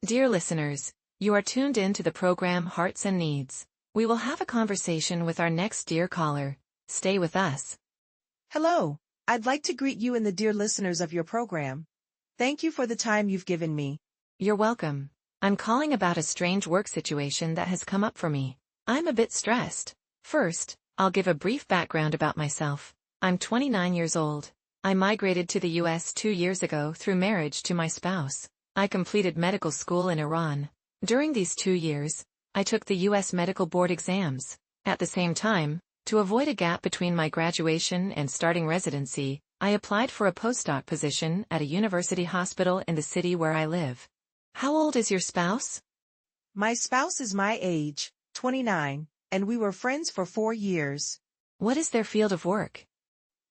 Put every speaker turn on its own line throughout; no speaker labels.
Dear listeners, you are tuned in to the program Hearts and Needs. We will have a conversation with our next dear caller. Stay with us.
Hello, I'd like to greet you and the dear listeners of your program. Thank you for the time you've given me.
You're welcome. I'm calling about a strange work situation that has come up for me. I'm a bit stressed. First, I'll give a brief background about myself. I'm 29 years old. I migrated to the US 2 years ago through marriage to my spouse. I completed medical school in Iran. During these 2 years, I took the US medical board exams. At the same time, to avoid a gap between my graduation and starting residency, I applied for a postdoc position at a university hospital in the city where I live. How old is your spouse?
My spouse is my age, 29, and we were friends for 4 years.
What is their field of work?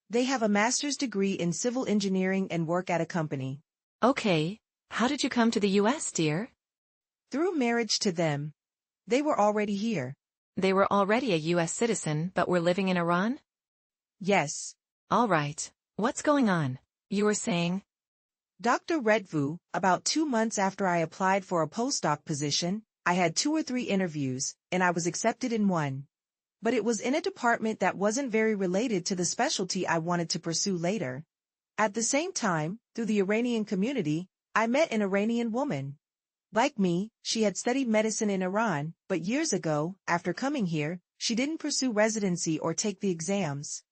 They have a master's degree in civil engineering and work at a company.
Okay. How did you come to the US, dear?
Through marriage to them. They were already here.
They were already a US citizen but were living in Iran?
Yes.
All right. What's going on? You were saying?
Dr. Ritvoo, about 2 months after I applied for a postdoc position, I had 2 or 3 interviews, and I was accepted in one. But it was in a department that wasn't very related to the specialty I wanted to pursue later. At the same time, through the Iranian community, I met an Iranian woman. Like me, she had studied medicine in Iran, but years ago, after coming here, she didn't pursue residency or take the exams.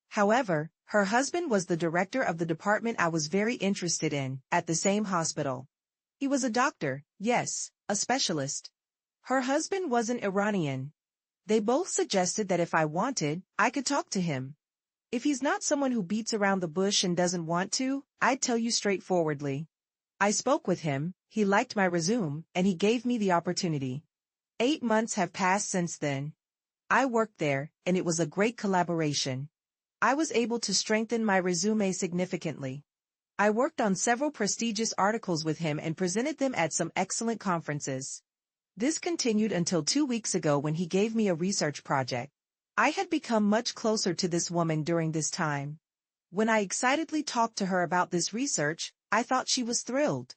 However, her husband was the director of the department I was very interested in, at the same hospital. He was a doctor, yes, a specialist. Her husband was an Iranian. They both suggested that if I wanted, I could talk to him. If he's not someone who beats around the bush and doesn't want to, I'd tell you straightforwardly. I spoke with him, he liked my resume, and he gave me the opportunity. 8 months have passed since then. I worked there, and it was a great collaboration. I was able to strengthen my resume significantly. I worked on several prestigious articles with him and presented them at some excellent conferences. This continued until 2 weeks ago when he gave me a research project. I had become much closer to this woman during this time. When I excitedly talked to her about this research, I thought she was thrilled.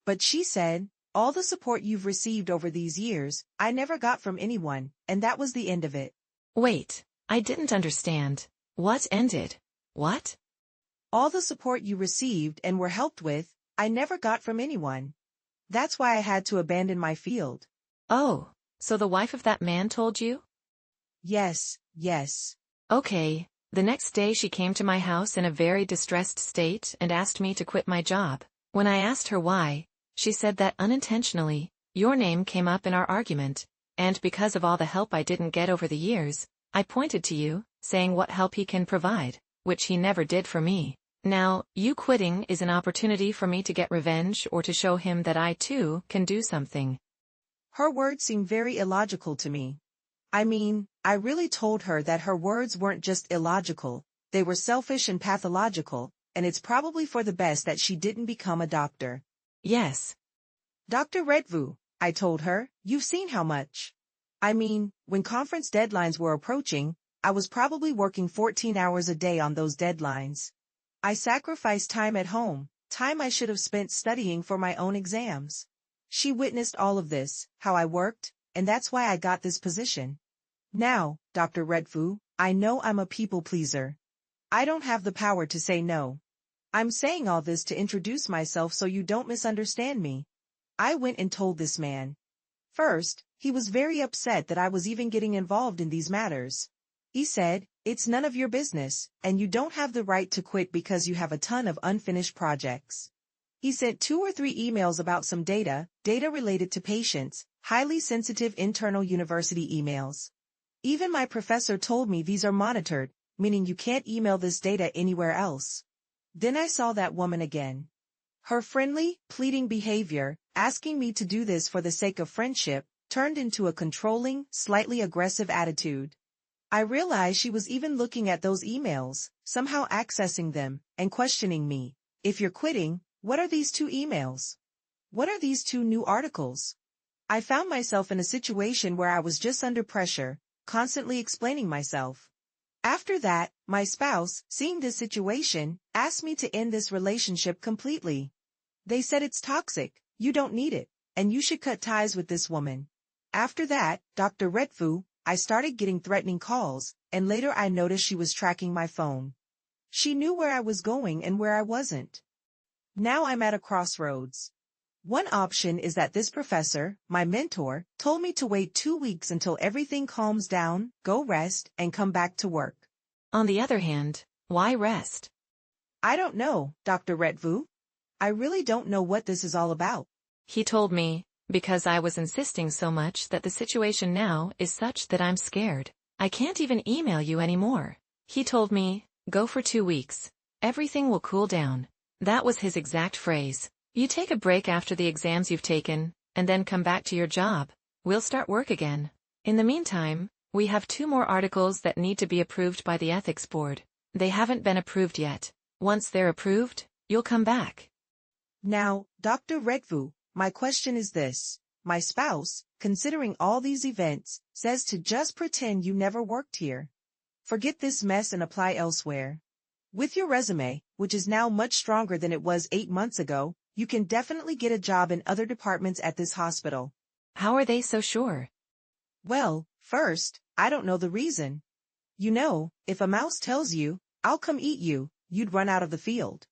But she said, all the support you've received over these years, I never got from anyone, and that was the end of it.
Wait, I didn't understand. What ended? What?
All the support you received and were helped with, I never got from anyone. That's why I had to abandon my field.
Oh, so the wife of that man told you?
Yes.
Okay. The next day she came to my house in a very distressed state and asked me to quit my job. When I asked her why, she said that unintentionally, your name came up in our argument, and because of all the help I didn't get over the years, I pointed to you, saying what help he can provide, which he never did for me. Now, you quitting is an opportunity for me to get revenge or to show him that I too can do something.
Her words seemed very illogical to me. I mean, I really told her that her words weren't just illogical, they were selfish and pathological, and it's probably for the best that she didn't become a doctor.
Yes.
Dr. Ritvoo, I told her, you've seen how much. I mean, when conference deadlines were approaching, I was probably working 14 hours a day on those deadlines. I sacrificed time at home, time I should have spent studying for my own exams. She witnessed all of this, how I worked, and that's why I got this position. Now, Dr. Ritvoo, I know I'm a people pleaser. I don't have the power to say no. I'm saying all this to introduce myself so you don't misunderstand me. I went and told this man. First, he was very upset that I was even getting involved in these matters. He said, it's none of your business, and you don't have the right to quit because you have a ton of unfinished projects. He sent 2 or 3 emails about some data related to patients, highly sensitive internal university emails. Even my professor told me these are monitored, meaning you can't email this data anywhere else. Then I saw that woman again. Her friendly, pleading behavior, asking me to do this for the sake of friendship, turned into a controlling, slightly aggressive attitude. I realized she was even looking at those emails, somehow accessing them, and questioning me. If you're quitting, what are these 2 emails? What are these 2 new articles? I found myself in a situation where I was just under pressure, constantly explaining myself. After that, my spouse, seeing this situation, asked me to end this relationship completely. They said it's toxic, you don't need it. and you should cut ties with this woman. After that, Dr. Ritvoo, I started getting threatening calls, and later I noticed she was tracking my phone. She knew where I was going and where I wasn't. Now I'm at a crossroads. One option is that this professor, my mentor, told me to wait 2 weeks until everything calms down, go rest, and come back to work.
On the other hand, why rest?
I don't know, Dr. Ritvoo. I really don't know what this is all about.
He told me, because I was insisting so much that the situation now is such that I'm scared. I can't even email you anymore. He told me, go for 2 weeks. Everything will cool down. That was his exact phrase. You take a break after the exams you've taken, and then come back to your job. We'll start work again. In the meantime, we have 2 more articles that need to be approved by the ethics board. They haven't been approved yet. Once they're approved, you'll come back.
Now, Dr. Ritvoo, my question is this. My spouse, considering all these events, says to just pretend you never worked here. Forget this mess and apply elsewhere. With your resume, which is now much stronger than it was 8 months ago, you can definitely get a job in other departments at this hospital.
How are they so sure?
Well, first, I don't know the reason. You know, if a mouse tells you, I'll come eat you, you'd run out of the field.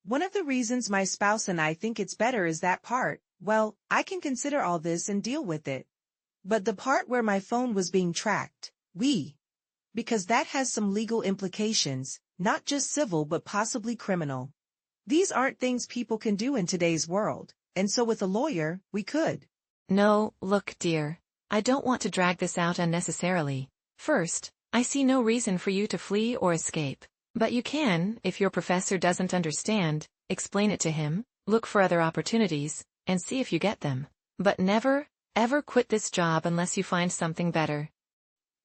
One of the reasons my spouse and I think it's better is that part. Well, I can consider all this and deal with it. But the part where my phone was being tracked, because that has some legal implications, not just civil but possibly criminal. These aren't things people can do in today's world, and so with a lawyer, we could.
No, look, dear. I don't want to drag this out unnecessarily. First, I see no reason for you to flee or escape. But you can, if your professor doesn't understand, explain it to him, look for other opportunities, and see if you get them. But never, ever quit this job unless you find something better.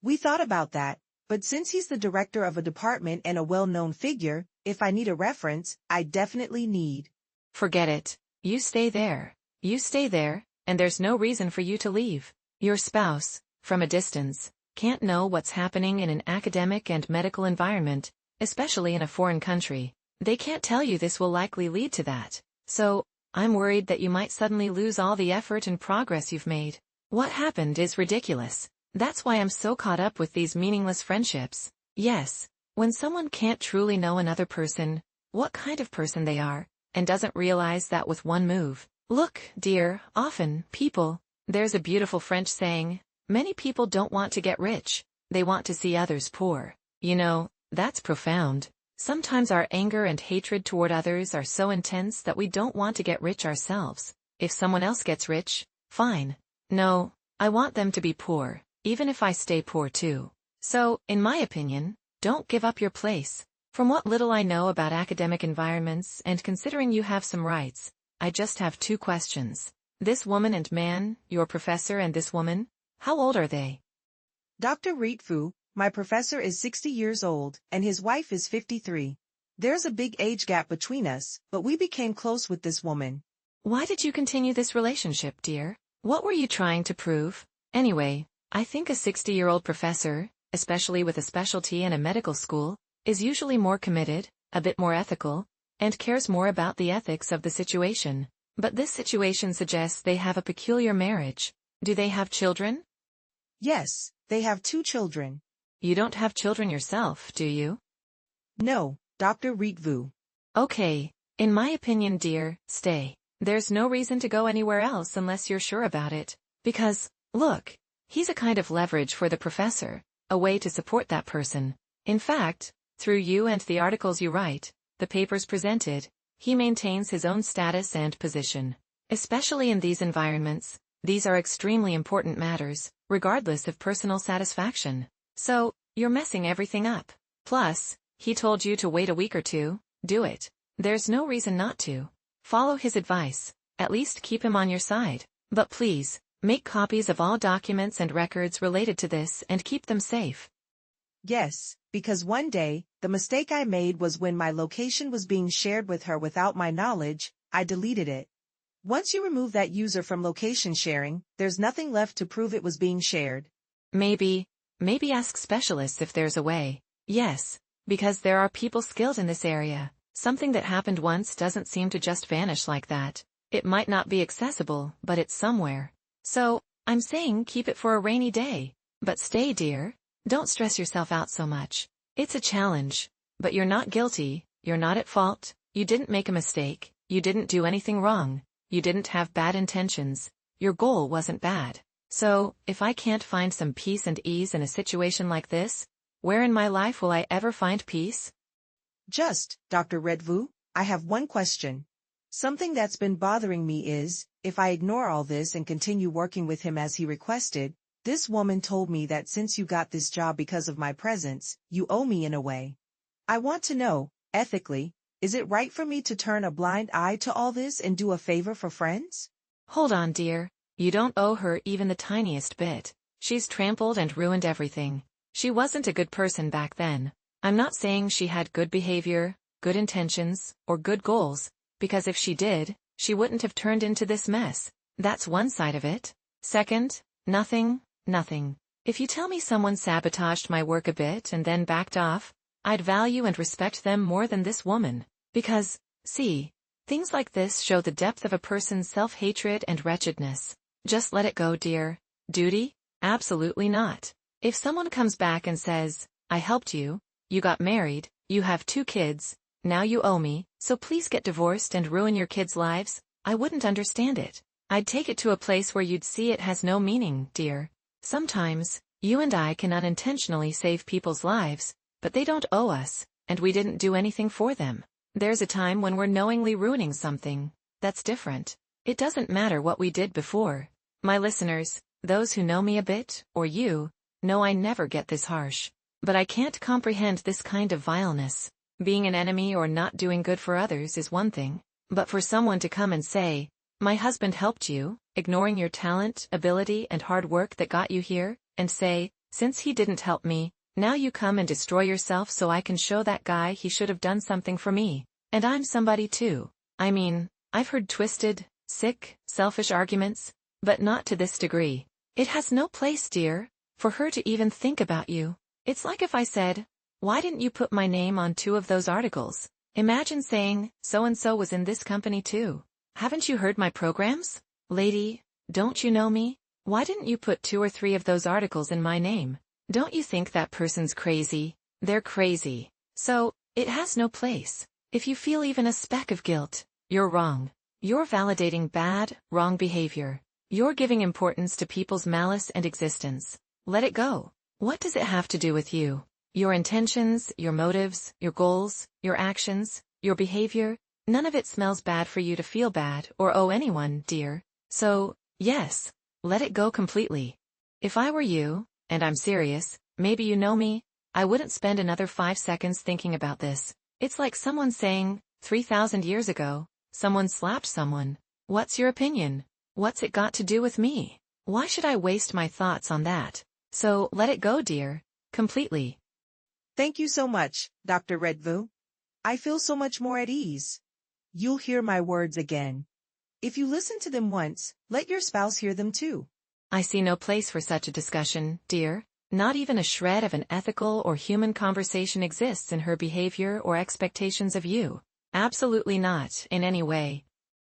We thought about that, but since he's the director of a department and a well-known figure, if I need a reference, I definitely need.
Forget it. You stay there. You stay there, and there's no reason for you to leave. Your spouse, from a distance, can't know what's happening in an academic and medical environment, especially in a foreign country. They can't tell you this will likely lead to that. So, I'm worried that you might suddenly lose all the effort and progress you've made. What happened is ridiculous. That's why I'm so caught up with these meaningless friendships. Yes, when someone can't truly know another person, what kind of person they are, and doesn't realize that with one move. Look, dear, often, there's a beautiful French saying, many people don't want to get rich, they want to see others poor. You know, that's profound. Sometimes our anger and hatred toward others are so intense that we don't want to get rich ourselves. If someone else gets rich, fine. No, I want them to be poor, even if I stay poor too. So, in my opinion, don't give up your place. From what little I know about academic environments and considering you have some rights, I just have 2 questions. This woman and man, your professor and this woman, how old are they?
Dr. Ritvoo, my professor is 60 years old, and his wife is 53. There's a big age gap between us, but we became close with this woman.
Why did you continue this relationship, dear? What were you trying to prove? Anyway, I think a 60-year-old professor, especially with a specialty in a medical school, is usually more committed, a bit more ethical, and cares more about the ethics of the situation. But this situation suggests they have a peculiar marriage. Do they have children?
Yes, they have 2 children.
You don't have children yourself, do you?
No, Dr. Ritvoo.
Okay, in my opinion, dear, stay. There's no reason to go anywhere else unless you're sure about it. Because, look, he's a kind of leverage for the professor, a way to support that person. In fact, through you and the articles you write, the papers presented, he maintains his own status and position. Especially in these environments, these are extremely important matters, regardless of personal satisfaction. So, you're messing everything up. Plus, he told you to wait a week or 2, do it. There's no reason not to. Follow his advice, at least keep him on your side. But please, make copies of all documents and records related to this and keep them safe.
Yes, because one day, the mistake I made was when my location was being shared with her without my knowledge, I deleted it. Once you remove that user from location sharing, there's nothing left to prove it was being shared.
Maybe ask specialists if there's a way. Yes, because there are people skilled in this area. Something that happened once doesn't seem to just vanish like that. It might not be accessible, but it's somewhere. So, I'm saying keep it for a rainy day. But stay, dear. Don't stress yourself out so much. It's a challenge. But you're not guilty, you're not at fault, you didn't make a mistake, you didn't do anything wrong, you didn't have bad intentions, your goal wasn't bad. So, if I can't find some peace and ease in a situation like this, where in my life will I ever find peace?
Dr. Ritvoo, I have one question. Something that's been bothering me is, if I ignore all this and continue working with him as he requested, this woman told me that since you got this job because of my presence, you owe me in a way. I want to know, ethically, is it right for me to turn a blind eye to all this and do a favor for friends?
Hold on, dear. You don't owe her even the tiniest bit. She's trampled and ruined everything. She wasn't a good person back then. I'm not saying she had good behavior, good intentions, or good goals, because if she did, she wouldn't have turned into this mess. That's one side of it. Second, nothing. If you tell me someone sabotaged my work a bit and then backed off, I'd value and respect them more than this woman. Because, see, things like this show the depth of a person's self-hatred and wretchedness. Just let it go, dear. Duty? Absolutely not. If someone comes back and says, I helped you, you got married, you have 2 kids, now you owe me, so please get divorced and ruin your kids' lives, I wouldn't understand it. I'd take it to a place where you'd see it has no meaning, dear. Sometimes, you and I can unintentionally save people's lives, but they don't owe us, and we didn't do anything for them. There's a time when we're knowingly ruining something. That's different. It doesn't matter what we did before. My listeners, those who know me a bit, or you, know I never get this harsh. But I can't comprehend this kind of vileness. Being an enemy or not doing good for others is one thing, but for someone to come and say, my husband helped you, ignoring your talent, ability and hard work that got you here, and say, since he didn't help me, now you come and destroy yourself so I can show that guy he should have done something for me. And I'm somebody too. I mean, I've heard twisted, sick, selfish arguments, but not to this degree. It has no place, dear, for her to even think about you. It's like if I said, why didn't you put my name on 2 of those articles? Imagine saying, so-and-so was in this company too. Haven't you heard my programs? Lady, don't you know me? Why didn't you put 2 or 3 of those articles in my name? Don't you think that person's crazy? They're crazy. So, it has no place. If you feel even a speck of guilt, you're wrong. You're validating bad, wrong behavior. You're giving importance to people's malice and existence. Let it go. What does it have to do with you? Your intentions, your motives, your goals, your actions, your behavior, none of it smells bad for you to feel bad or owe anyone, dear. So, yes, let it go completely. If I were you, and I'm serious, maybe you know me, I wouldn't spend another 5 seconds thinking about this. It's like someone saying, 3,000 years ago, someone slapped someone. What's your opinion? What's it got to do with me? Why should I waste my thoughts on that? So, let it go, dear. Completely.
Thank you so much, Dr. Ritvoo. I feel so much more at ease. You'll hear my words again. If you listen to them once, let your spouse hear them too.
I see no place for such a discussion, dear. Not even a shred of an ethical or human conversation exists in her behavior or expectations of you. Absolutely not, in any way.